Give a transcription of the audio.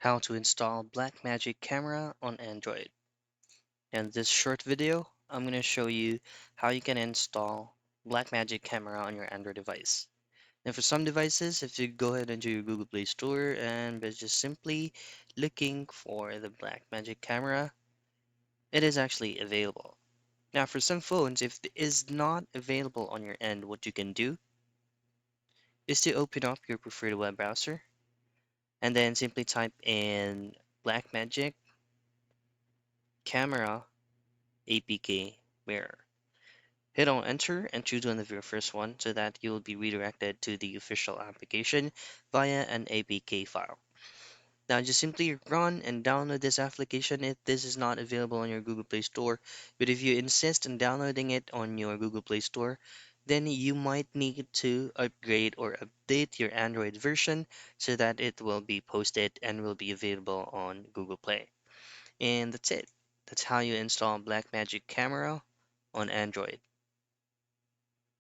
How to install Blackmagic camera on Android. In this short video, I'm going to show you how you can install Blackmagic camera on your Android device. And for some devices, if you go ahead into your Google Play Store and by just simply looking for the Blackmagic camera, it is actually available. Now, for some phones, if it is not available on your end, what you can do is to open up your preferred web browser and then simply type in Blackmagic camera APK mirror. Hit on enter and choose one of your first one so that you will be redirected to the official application via an APK file. Now just simply run and download this application if this is not available on your Google Play Store. But if you insist on downloading it on your Google Play Store, then you might need to upgrade or update your Android version so that it will be posted and will be available on Google Play. And that's it. That's how you install Blackmagic Camera on Android.